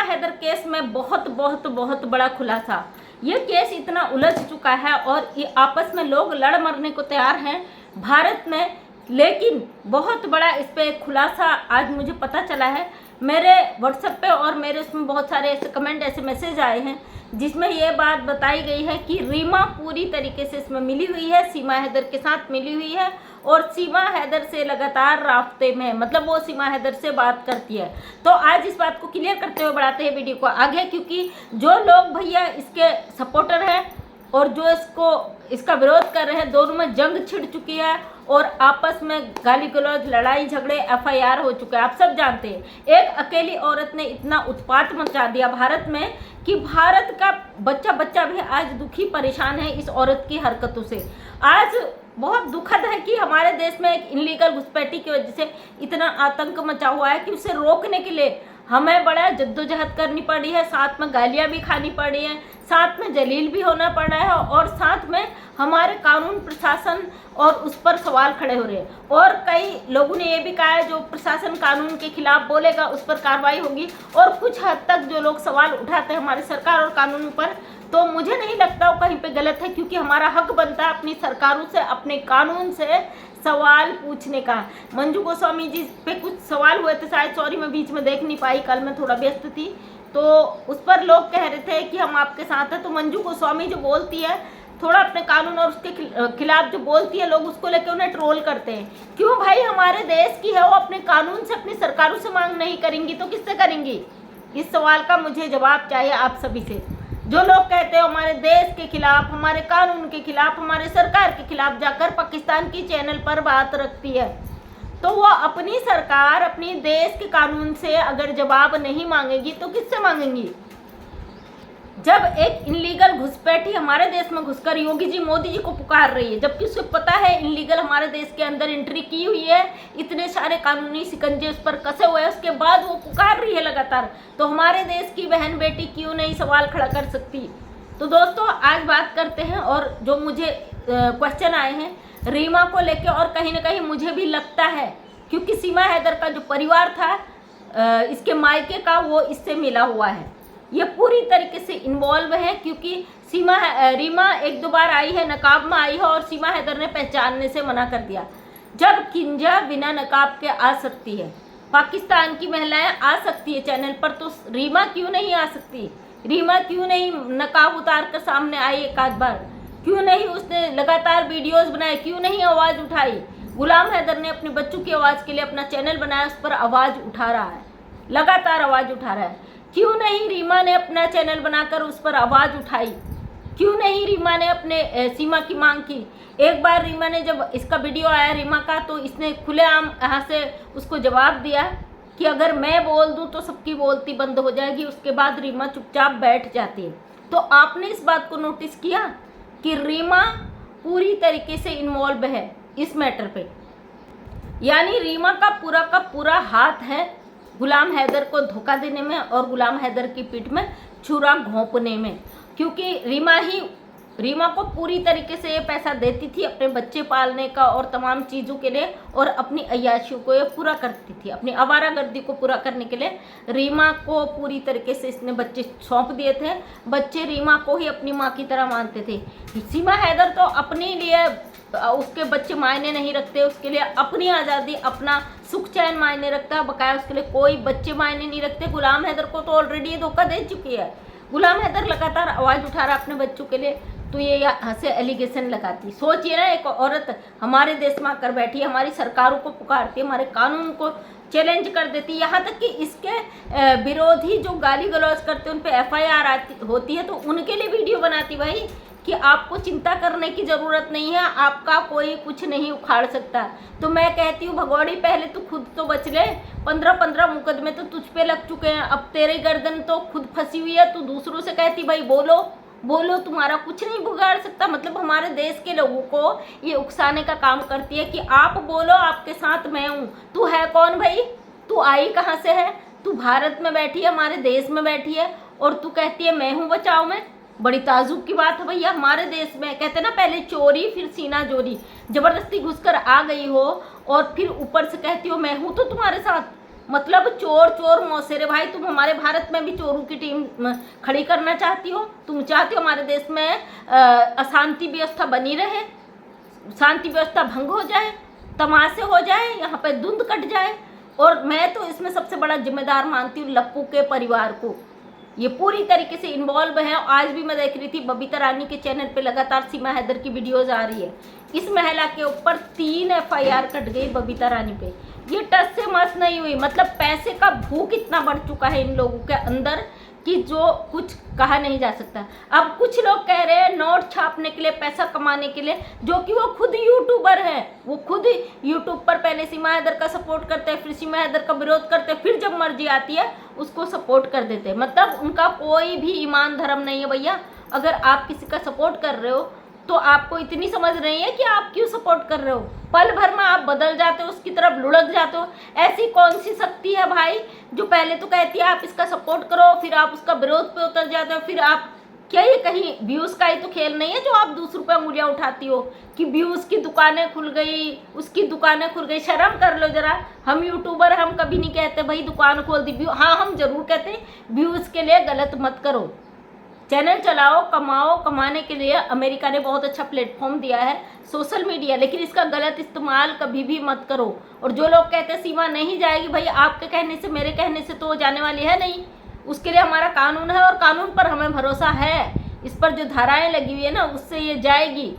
Haider case में बहुत बहुत बहुत बड़ा खुलासा। ये केस इतना उलझ चुका है और ये आपस में लोग लड़ मरने को तैयार हैं भारत में, लेकिन बहुत बड़ा इस पे एक खुलासा आज मुझे पता चला है। मेरे व्हाट्सएप पे और मेरे उसमें बहुत सारे ऐसे कमेंट, ऐसे मैसेज आए हैं जिसमें ये बात बताई गई है कि रीमा पूरी तरीके से इसमें मिली हुई है, सीमा हैदर के साथ मिली हुई है और सीमा हैदर से लगातार राब्ते में, मतलब वो सीमा हैदर से बात करती है। तो आज इस बात को क्लियर करते हुए बढ़ाते हैं वीडियो को आगे, क्योंकि जो लोग भैया इसके सपोर्टर हैं और जो इसका विरोध कर रहे हैं, दोनों में जंग छिड़ चुकी है और आपस में गाली गलौज, लड़ाई झगड़े, एफआईआर हो चुके हैं। आप सब जानते हैं एक अकेली औरत ने इतना उत्पात मचा दिया भारत में कि भारत का बच्चा बच्चा भी आज दुखी परेशान है इस औरत की हरकतों से। आज बहुत दुखद है कि हमारे देश में एक इनलीगल घुसपैठी की वजह से इतना आतंक मचा हुआ है कि उसे रोकने के लिए हमें बड़ा जद्दोजहद करनी पड़ी है, साथ में गालियाँ भी खानी पड़ी हैं, साथ में जलील भी होना पड़ा है और साथ में हमारे कानून प्रशासन और उस पर सवाल खड़े हो रहे हैं। और कई लोगों ने ये भी कहा है जो प्रशासन कानून के खिलाफ बोलेगा उस पर कार्रवाई होगी, और कुछ हद तक जो लोग सवाल उठाते हैं हमारी सरकार और कानून पर, तो मुझे नहीं लगता वो कहीं पे गलत है, क्योंकि हमारा हक बनता है अपनी सरकारों से, अपने कानून से सवाल पूछने का। मंजू गोस्वामी जी पे कुछ सवाल हुए थे शायद, सॉरी मैं बीच में देख नहीं पाई, कल मैं थोड़ा व्यस्त थी, तो उस पर लोग कह रहे थे कि हम आपके साथ हैं। तो मंजू गोस्वामी जो बोलती है थोड़ा अपने कानून और उसके खिलाफ जो बोलती है, लोग उसको लेकर उन्हें ट्रोल करते हैं। क्यों भाई, हमारे देश की है, वो अपने कानून से अपनी सरकारों से मांग नहीं करेंगी तो किससे करेंगी? इस सवाल का मुझे जवाब चाहिए आप सभी से। जो लोग कहते हैं हमारे देश के खिलाफ, हमारे कानून के खिलाफ, हमारे सरकार के खिलाफ जाकर पाकिस्तान की चैनल पर बात रखती है, तो वो अपनी सरकार, अपनी देश के कानून से अगर जवाब नहीं मांगेगी तो किससे मांगेंगी? जब एक इनलीगल घुसपैठी हमारे देश में घुसकर योगी जी, मोदी जी को पुकार रही है, जबकि उसे पता है इनलीगल हमारे देश के अंदर एंट्री की हुई है, इतने सारे कानूनी शिकंजे उस पर कसे हुए हैं, उसके बाद वो पुकार रही है लगातार, तो हमारे देश की बहन बेटी क्यों नहीं सवाल खड़ा कर सकती? तो दोस्तों आज बात करते हैं, और जो मुझे क्वेश्चन आए हैं रीमा को लेके, और कहीं ना कहीं मुझे भी लगता है क्योंकि सीमा हैदर का जो परिवार था, इसके मायके का, वो इससे मिला हुआ है, ये पूरी तरीके से इन्वॉल्व है, क्योंकि रीमा एक दो बार आई है, नकाब में आई है, और सीमा हैदर ने पहचानने से मना कर दिया। जब किंजा बिना नकाब के आ सकती है, पाकिस्तान की महिलाएं आ सकती है चैनल पर, तो रीमा क्यों नहीं आ सकती? रीमा क्यों नहीं नकाब उतार कर सामने आई एक आध बार? क्यों नहीं उसने लगातार वीडियोस बनाए? क्यों नहीं आवाज़ उठाई? गुलाम हैदर ने अपने बच्चों की आवाज़ के लिए अपना चैनल बनाया, उस पर आवाज़ उठा रहा है, लगातार आवाज़ उठा रहा है। क्यों नहीं रीमा ने अपना चैनल बनाकर उस पर आवाज़ उठाई? क्यों नहीं रीमा ने अपने सीमा की मांग की? एक बार रीमा ने, जब इसका वीडियो आया रीमा का, तो इसने खुलेआम यहाँ से उसको जवाब दिया कि अगर मैं बोल दूँ तो सबकी बोलती बंद हो जाएगी। उसके बाद रीमा चुपचाप बैठ जाती है। तो आपने इस बात को नोटिस किया कि रीमा पूरी तरीके से इन्वॉल्व है इस मैटर पे, यानी रीमा का पूरा हाथ है गुलाम हैदर को धोखा देने में और गुलाम हैदर की पीठ में छुरा घोंपने में, क्योंकि रीमा को पूरी तरीके से ये पैसा देती थी अपने बच्चे पालने का और तमाम चीज़ों के लिए, और अपनी अय्याशियों को ये पूरा करती थी, अपनी आवारागर्दी को पूरा करने के लिए रीमा को पूरी तरीके से इसने बच्चे सौंप दिए थे। बच्चे रीमा को ही अपनी माँ की तरह मानते थे। सीमा हैदर तो अपने लिए, उसके बच्चे मायने नहीं रखते, उसके लिए अपनी आज़ादी, अपना सुख चैन मायने रखता है, बकाया उसके लिए कोई बच्चे मायने नहीं रखते। गुलाम हैदर को तो ऑलरेडी ये धोखा दे चुकी है। गुलाम हैदर लगातार आवाज़ उठा रहा अपने बच्चों के लिए, तो ये यहाँ से एलिगेशन लगाती। सोचिए ना, एक औरत हमारे देश में आकर बैठी है, हमारी सरकारों को पुकारती है, हमारे कानून को चैलेंज कर देती है, यहाँ तक कि इसके विरोधी जो गाली गलौज करते हैं उन पर एफआईआर होती है, तो उनके लिए वीडियो बनाती भाई कि आपको चिंता करने की ज़रूरत नहीं है, आपका कोई कुछ नहीं उखाड़ सकता। तो मैं कहती हूँ भगौड़ी, पहले तो खुद तो बच ले, 15-15 मुकदमे तो तुझ पे लग चुके हैं, अब तेरे गर्दन तो खुद फंसी हुई है, तू दूसरों से कहती भाई बोलो बोलो, तुम्हारा कुछ नहीं बिगाड़ सकता। मतलब हमारे देश के लोगों को ये उकसाने का काम करती है कि आप बोलो, आपके साथ मैं हूँ। तू है कौन भाई? तू आई कहाँ से है? तू भारत में बैठी है, हमारे देश में बैठी है, और तू कहती है मैं हूँ बचाओ में। बड़ी ताजुब की बात है भैया, हमारे देश में कहते हैं ना, पहले चोरी फिर सीना जोरी, जबरदस्ती घुसकर आ गई हो और फिर ऊपर से कहती हो मैं हूँ तो तुम्हारे साथ। मतलब चोर चोर मौसेरे भाई, तुम हमारे भारत में भी चोरों की टीम खड़ी करना चाहती हो? तुम चाहती हो हमारे देश में अशांति व्यवस्था बनी रहे, शांति व्यवस्था भंग हो जाए, तमाशे हो जाए, यहाँ पे धुंध कट जाए? और मैं तो इसमें सबसे बड़ा जिम्मेदार मानती हूँ लप्पू के परिवार को। ये पूरी तरीके से इन्वॉल्व है। आज भी मैं देख रही थी बबीता रानी के चैनल पे लगातार सीमा हैदर की वीडियोज आ रही है। इस महिला के ऊपर 3 FIR कट गई बबीता रानी पे। ये टस से मस नहीं हुई। मतलब पैसे का भूख इतना बढ़ चुका है इन लोगों के अंदर कि जो कुछ कहा नहीं जा सकता। अब कुछ लोग कह रहे हैं नोट छापने के लिए, पैसा कमाने के लिए, जो कि वो खुद यूट्यूबर हैं। वो खुद यूट्यूब पर पहले सीमा हैदर का सपोर्ट करते हैं, फिर सीमा हैदर का विरोध करते हैं, फिर जब मर्जी आती है उसको सपोर्ट कर देते हैं। मतलब उनका कोई भी ईमान धर्म नहीं है भैया। अगर आप किसी का सपोर्ट कर रहे हो तो आपको इतनी समझ नहीं है कि आप क्यों सपोर्ट कर रहे हो। पल भर में आप बदल जाते हो, उसकी तरफ लुढ़क जाते हो। ऐसी कौन सी शक्ति है भाई जो पहले तो कहती है आप इसका सपोर्ट करो, फिर आप उसका विरोध पे उतर जाते हो, फिर आप क्या ये कहीं व्यूज़ का ही तो खेल नहीं है जो आप दूसरों पे उंगलियां उठाती हो कि व्यूज़ की दुकानें खुल गई, उसकी दुकानें खुल गई। शर्म कर लो जरा। हम यूट्यूबर, हम कभी नहीं कहते भाई दुकान खोल दी। हाँ, हम जरूर कहते हैं व्यूज़ के लिए गलत मत करो। चैनल चलाओ, कमाओ। कमाने के लिए अमेरिका ने बहुत अच्छा प्लेटफॉर्म दिया है सोशल मीडिया, लेकिन इसका गलत इस्तेमाल कभी भी मत करो। और जो लोग कहते हैं सीमा नहीं जाएगी, भाई आपके कहने से, मेरे कहने से तो वो जाने वाली है नहीं। उसके लिए हमारा कानून है और कानून पर हमें भरोसा है। इस पर जो धाराएं लगी हुई है ना, उससे ये जाएगी।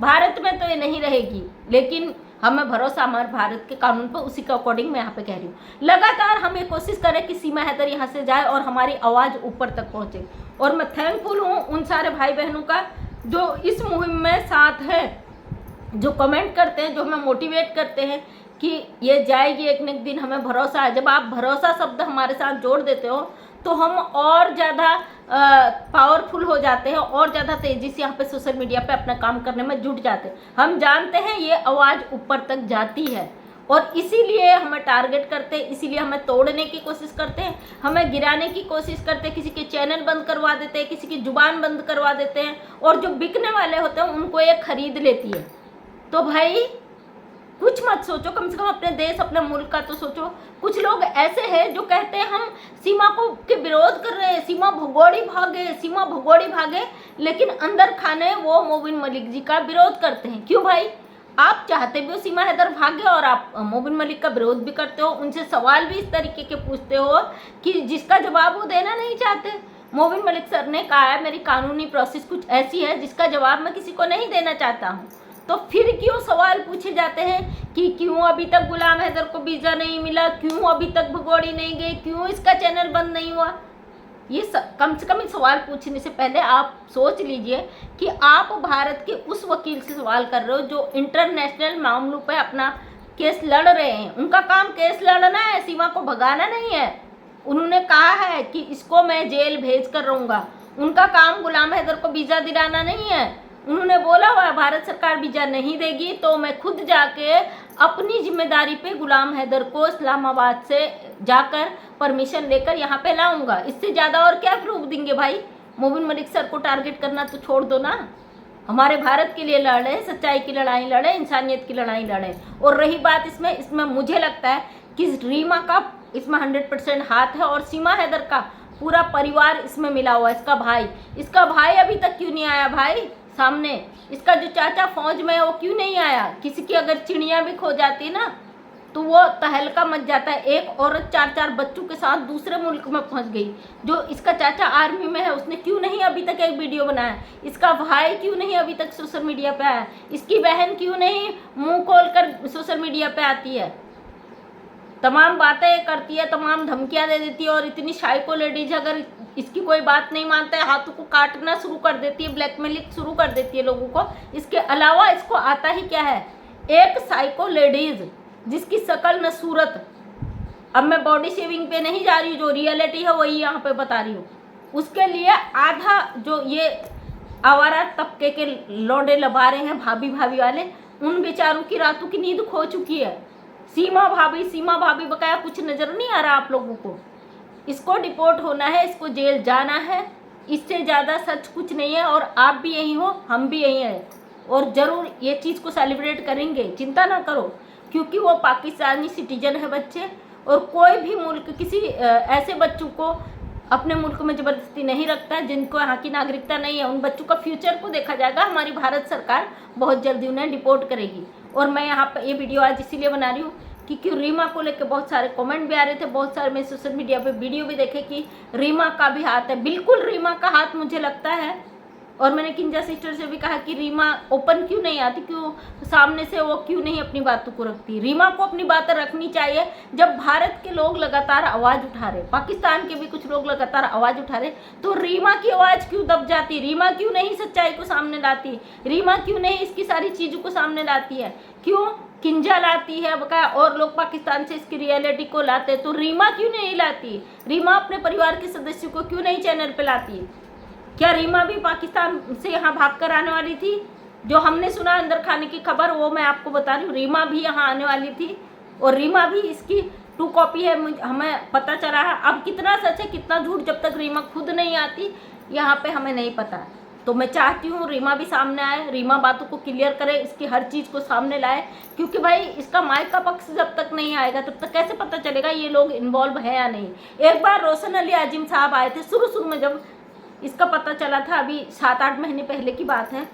भारत में तो ये नहीं रहेगी, लेकिन हमें भरोसा हमारे भारत के कानून पर, उसी के अकॉर्डिंग मैं यहाँ पे कह रही हूँ। लगातार हम ये कोशिश करें कि सीमा हैदर यहाँ से जाए और हमारी आवाज़ ऊपर तक पहुँचे। और मैं थैंकफुल हूँ उन सारे भाई बहनों का जो इस मुहिम में साथ है, जो कमेंट करते हैं, जो हमें मोटिवेट करते हैं कि ये जाएगी एक न एक दिन, हमें भरोसा है। जब आप भरोसा शब्द हमारे साथ जोड़ देते हो तो हम और ज़्यादा पावरफुल हो जाते हैं, और ज़्यादा तेज़ी से यहाँ पे सोशल मीडिया पे अपना काम करने में जुट जाते हैं। हम जानते हैं ये आवाज़ ऊपर तक जाती है और इसीलिए हमें टारगेट करते हैं, इसीलिए हमें तोड़ने की कोशिश करते हैं, हमें गिराने की कोशिश करते हैं, किसी के चैनल बंद करवा देते हैं, किसी की जुबान बंद करवा देते हैं, और जो बिकने वाले होते हैं उनको ये खरीद लेती है। तो भाई कुछ मत सोचो, कम से कम अपने देश, अपने मुल्क का तो सोचो। कुछ लोग ऐसे हैं जो कहते हैं हम सीमा को के विरोध कर रहे हैं, सीमा भगोड़ी भागे, सीमा भगोड़ी भागे, लेकिन अंदर खाने वो मोबिन मलिक जी का विरोध करते हैं। क्यों भाई? आप चाहते भी हो सीमा हैदर भागे और आप मोबिन मलिक का विरोध भी करते हो, उनसे सवाल भी इस तरीके के पूछते हो कि जिसका जवाब वो देना नहीं चाहते। मोबिन मलिक सर ने कहा है मेरी कानूनी प्रोसेस कुछ ऐसी है जिसका जवाब मैं किसी को नहीं देना चाहता हूँ। तो फिर क्यों सवाल पूछे जाते हैं कि क्यों अभी तक गुलाम हैदर को वीज़ा नहीं मिला, क्यों अभी तक भगोड़ी नहीं गई, क्यों इसका चैनल बंद नहीं हुआ? ये कम से कम सवाल पूछने से पहले आप सोच लीजिए कि आप भारत के उस वकील से सवाल कर रहे हो जो इंटरनेशनल मामलों पे अपना केस लड़ रहे हैं। उनका काम केस लड़ना है, सीमा को भगाना नहीं है। उन्होंने कहा है कि इसको मैं जेल भेज कर रहूँगा। उनका काम गुलाम हैदर को वीज़ा दिलाना नहीं है। उन्होंने बोला हुआ भारत सरकार वीज़ा नहीं देगी तो मैं खुद जाके अपनी जिम्मेदारी पे गुलाम हैदर को इस्लामाबाद से जाकर परमिशन लेकर यहाँ पे लाऊंगा। इससे ज़्यादा और क्या प्रूफ देंगे भाई? मोबिन मलिक सर को टारगेट करना तो छोड़ दो ना। हमारे भारत के लिए लड़ रहे, सच्चाई की लड़ाई लड़े, इंसानियत की लड़ाई लड़े। और रही बात इसमें मुझे लगता है कि रीमा का इसमें 100% हाथ है और सीमा हैदर का पूरा परिवार इसमें मिला हुआ है। इसका भाई अभी तक क्यों नहीं आया भाई सामने? इसका जो चाचा फौज में है वो क्यों नहीं आया? किसी की अगर चिड़िया भी खो जाती है ना तो वो तहलका मच जाता है। एक औरत 4-4 बच्चों के साथ दूसरे मुल्क में पहुंच गई। जो इसका चाचा आर्मी में है उसने क्यों नहीं अभी तक एक वीडियो बनाया? इसका भाई क्यों नहीं अभी तक सोशल मीडिया पे आया? इसकी बहन क्यों नहीं मुंह खोल कर सोशल मीडिया पे आती है? तमाम बातें करती है, तमाम धमकियां दे देती है, और इतनी साइको लेडीज अगर इसकी कोई बात नहीं मानता है हाथों को काटना शुरू कर देती है, ब्लैकमेलिंग शुरू कर देती है लोगों को। इसके अलावा इसको आता ही क्या है? एक साइको लेडीज जिसकी शक्ल न सूरत, अब मैं बॉडी शेविंग पे नहीं जा रही हूँ, जो रियलिटी है वही यहाँ पे बता रही हूँ। उसके लिए आधा जो ये आवारा तबके के लौंडे लबारे हैं भाभी वाले, उन बेचारों की रातों की नींद खो चुकी है। सीमा भाभी बकाया कुछ नज़र नहीं आ रहा आप लोगों को? इसको डिपोर्ट होना है, इसको जेल जाना है। इससे ज़्यादा सच कुछ नहीं है। और आप भी यहीं हो, हम भी यहीं हैं, और ज़रूर ये चीज़ को सेलिब्रेट करेंगे, चिंता ना करो, क्योंकि वो पाकिस्तानी सिटीजन है बच्चे, और कोई भी मुल्क किसी ऐसे बच्चों को अपने मुल्क में ज़बरदस्ती नहीं रखता है जिनको यहाँ की नागरिकता नहीं है। उन बच्चों का फ्यूचर को देखा जाएगा। हमारी भारत सरकार बहुत जल्दी उन्हें डिपोर्ट करेगी। और मैं यहाँ पर ये वीडियो आज इसीलिए बना रही हूँ क्योंकि रीमा को लेकर बहुत सारे कमेंट भी आ रहे थे, बहुत सारे मैं सोशल मीडिया पे वीडियो भी देखे कि रीमा का भी हाथ है। बिल्कुल रीमा का हाथ मुझे लगता है। और मैंने किंजा सिस्टर से भी कहा कि रीमा ओपन क्यों नहीं आती, क्यों सामने से वो क्यों नहीं अपनी बातों को रखती। रीमा को अपनी बातें रखनी चाहिए। जब भारत के लोग लगातार आवाज़ उठा रहे, पाकिस्तान के भी कुछ लोग लगातार आवाज़ उठा रहे, तो रीमा की आवाज़ क्यों दब जाती? रीमा क्यों नहीं सच्चाई को सामने लाती? रीमा क्यों नहीं इसकी सारी चीज़ों को सामने लाती है? क्यों किंजा लाती है बका और लोग पाकिस्तान से इसकी रियलिटी को लाते, तो रीमा क्यों नहीं लाती? रीमा अपने परिवार के सदस्यों को क्यों नहीं चैनल पे लाती? क्या रीमा भी पाकिस्तान से यहाँ भाग कर आने वाली थी? जो हमने सुना अंदर खाने की खबर, वो मैं आपको बता रही हूँ। रीमा भी यहाँ आने वाली थी और रीमा भी इसकी 2 कॉपी है, हमें पता चला है। अब कितना सच है कितना झूठ, जब तक रीमा खुद नहीं आती यहाँ पे हमें नहीं पता। तो मैं चाहती हूँ रीमा भी सामने आए, रीमा बातों को क्लियर करे, इसकी हर चीज़ को सामने लाए। क्योंकि भाई इसका मायका का पक्ष जब तक नहीं आएगा तब तक कैसे पता चलेगा ये लोग इन्वॉल्व है या नहीं। एक बार रोशन अली आजिम साहब आए थे शुरू में, जब इसका पता चला था, अभी 7-8 महीने पहले की बात है,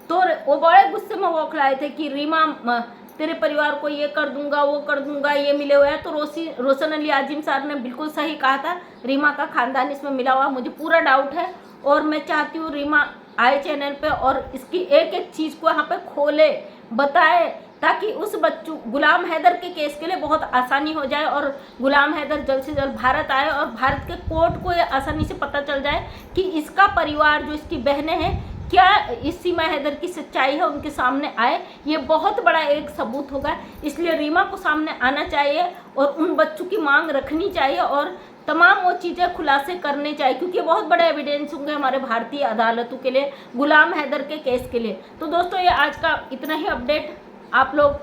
तो वो बड़े गुस्से में वो खिलाए थे कि रीमा तेरे परिवार को ये कर दूंगा वो कर दूंगा, ये मिले हुए हैं। तो रोशन अली आजिम साहब ने बिल्कुल सही कहा था, रीमा का खानदान इसमें मिला हुआ, मुझे पूरा डाउट है। और मैं चाहती हूँ रीमा आए चैनल पे और इसकी एक एक चीज़ को यहाँ पे खोले, बताए, ताकि उस बच्चों गुलाम हैदर के केस के लिए बहुत आसानी हो जाए और गुलाम हैदर जल्द से जल्द भारत आए और भारत के कोर्ट को ये आसानी से पता चल जाए कि इसका परिवार, जो इसकी बहनें हैं, क्या इस सीमा हैदर की सच्चाई है उनके सामने आए। ये बहुत बड़ा एक सबूत होगा। इसलिए रीमा को सामने आना चाहिए और उन बच्चों की मांग रखनी चाहिए और तमाम वो चीज़ें खुलासे करने चाहिए, क्योंकि बहुत बड़े एविडेंस होंगे हमारे भारतीय अदालतों के लिए गुलाम हैदर के केस के लिए। तो दोस्तों ये आज का इतना ही अपडेट। आप लोग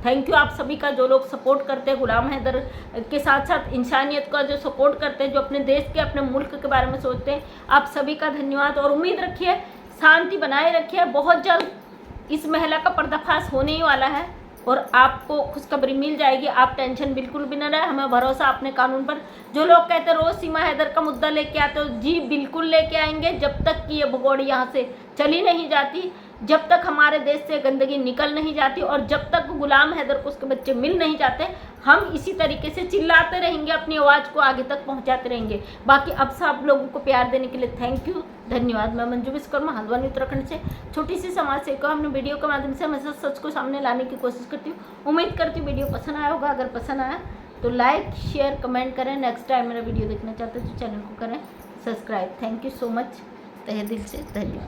थैंक यू आप सभी का, जो लोग सपोर्ट करते हैं गुलाम हैदर के साथ साथ इंसानियत का जो सपोर्ट करते हैं, जो अपने देश के अपने मुल्क के बारे में सोचते हैं, आप सभी का धन्यवाद। और उम्मीद रखिए, शांति बनाए रखिए। बहुत जल्द इस महिला का पर्दाफाश होने ही वाला है और आपको खुशखबरी मिल जाएगी। आप टेंशन बिल्कुल भी न रहे, हमें भरोसा अपने कानून पर। जो लोग कहते हैं रोज़ सीमा हैदर का मुद्दा लेके आते हो, जी बिल्कुल लेके आएंगे। जब तक कि ये भगोड़ी यहाँ से चली नहीं जाती, जब तक हमारे देश से गंदगी निकल नहीं जाती और जब तक गुलाम हैदर को उसके बच्चे मिल नहीं जाते, हम इसी तरीके से चिल्लाते रहेंगे, अपनी आवाज़ को आगे तक पहुंचाते रहेंगे। बाकी अब सब लोगों को प्यार देने के लिए थैंक यू, धन्यवाद। मैं मंजू विश्वकर्मा हल्द्वानी उत्तराखंड से छोटी सी समाज सेविका। हमने वीडियो के माध्यम से हमेशा सच को सामने लाने की कोशिश करती हूँ। उम्मीद करती हूँ वीडियो पसंद आया होगा। अगर पसंद आया तो लाइक शेयर कमेंट करें। नेक्स्ट टाइम मेरा वीडियो देखना चाहते हैं तो चैनल को करें subscribe. Thank you so much, तहे दिल से धन्यवाद।